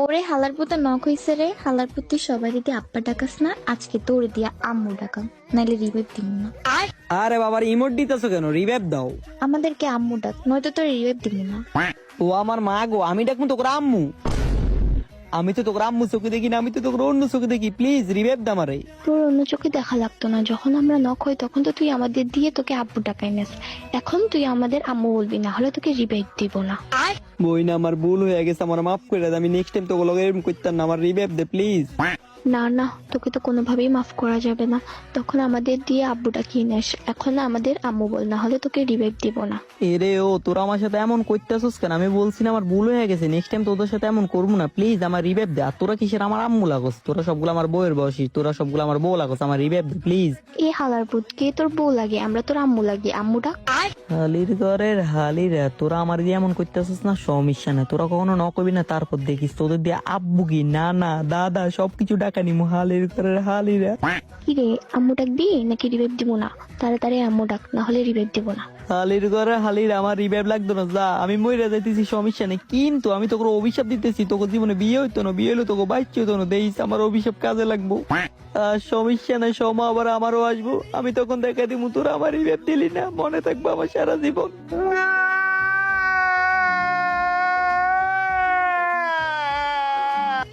ওরে হালার পুতে নখ হইছে রে, হালার পুতে সবাই যদি আব্বা ডাকাস না, আজকে তোরে দিয়া আম্মু ডাকাম, নাইলে রিভাইভ দিব না। আরে বাবার ইমোট দিতেছো কেন? রিভাইভ দাও। আমাদেরকে আম্মু ডাক, নয়তো তোরে রিভাইভ দিব না। ও আমার মা গো, আমি ডাকবো তোকে আম্মু? আমি তো তোকে আম্মু চোখে দেখি না, আমি তো তোকে অন্য চোখে দেখি। প্লিজ রিভাইভ দা আমারে। তোর অন্য চোখে দেখা লাগতো না, যখন আমরা নখ হই তখন তো তুই আমাদের দিয়ে তোকে আব্বু ডাকাই নেস। এখন তুই আমাদের আম্মু বলবি, না হলে তোকে রিভাইভ দিব না। বই না, আমার ভুল হয়ে গেছে, আমার মাফ করে দে। আমি নেক্সট টাইম তোকে লগে এরকম করতাম না। আমার রিভাইভ দে প্লিজ। না না, তোকে তো কোনোভাবেই মাফ করা যাবে না। তখন আমাদের দিয়ে আব্বু ডাকিয়ে নেস, এখন আমাদের আম্মু বল, না হলে তোকে রিভাইভ দিব না। এরে ও, তোরা আমার সাথে এমন করতেছিস কেন? আমি বলছি না আমার ভুল হয়ে গেছে, নেক্সট টাইম তোদের সাথে এমন করবো না। প্লিজ আমার রিভাইভ দে। আর তোরা কিসের আমার আম্মু লাগোস? তোরা সবগুলো আমার বউয়ের বয়সী, তোরা সবগুলো আমার বউ লাগোস। আমার রিভাইভ দে প্লিজ। এ হালার পুত, কে তোর বউ লাগে? আমরা তোর আম্মু লাগি, আম্মু ডাক। হালির ঘরের হালিরা, তোরা আমার দিয়ে এমন করতেছিস না, সমস্যা না। তোরা কখনো ন কবি না, তারপর দেখিস তোদের দিয়ে আব্বু কি নানা দাদা সবকিছু ডাকা নিমু। হালির ঘরের হালিরা। কি রে, আম্মু ডাকবি নাকি রিভাইভ দিব না? তাড়াতাড়ি আম্মু ডাক, না হলে রিভাইভ দিব না। হালির ঘরে হালির, আমার রিভাইভ লাগতো না। যা, আমি মইরা যাইতেছি, সমস্যা নেই। কিন্তু আমি তোকে অভিশাপ দিতেছি, তোকে জীবনে বিয়ে হইতো না, বিয়ে হইলো তোকে বাচ্চা হইতো না। দেখিস আমার অভিশাপ কাজে লাগবো। সমস্যা নাই, সময় আবার আমারও আসবো। আমি তখন দেখা দিব তোরা আমার রিভাইভ দিলি না, মনে থাকবো আমার সারা জীবন।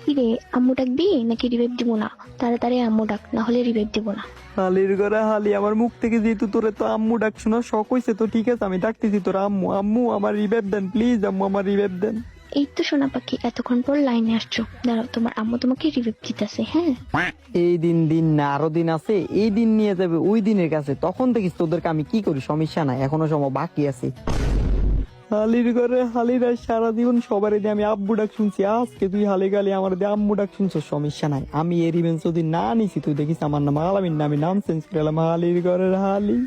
কি রে, আম্মু ডাকবি নাকি রিভাইভ দিব না? তাড়াতাড়ি আম্মু ডাক, না হলে রিভাইভ দিব না। হালির ঘরে হালি, আমার মুখ থেকে যেহেতু তোরে তো আম্মু ডাক শোনা শখ হয়েছে, তো ঠিক আছে আমি ডাকতেছি তোর আম্মু। আম্মু আমার রিভাইভ দেন প্লিজ, আম্মু আমার রিভাইভ দেন। এই তো সোনা পাখি, এতক্ষণ পর লাইনে আসছো। দাঁড়াও, তোমার আম্মু তোমাকে রিভাইভ দিতেছে। হ্যাঁ, এই দিন দিন না, আরো দিন আছে। এই দিন নিয়ে যাবে ওই দিনের কাছে, তখন দেখিস তোদেরকে আমি কি করি। সমস্যা নাই, এখনো সময় বাকি আছে। হালির ঘরে হালিরা, সারা জীবন সবার দিয়ে আমি আব্বু ডাক শুনছি, আজকে তুই হালি গালি আমার দিয়ে আম্মু ডাক শুনছো। সমস্যা নাই, আমি এই রিভেঞ্জ যদি না নিছি, তুই দেখিস আমার নাম আলামিন না, আমি নাম চেঞ্জ করে এলাম হালির ঘরের হালি।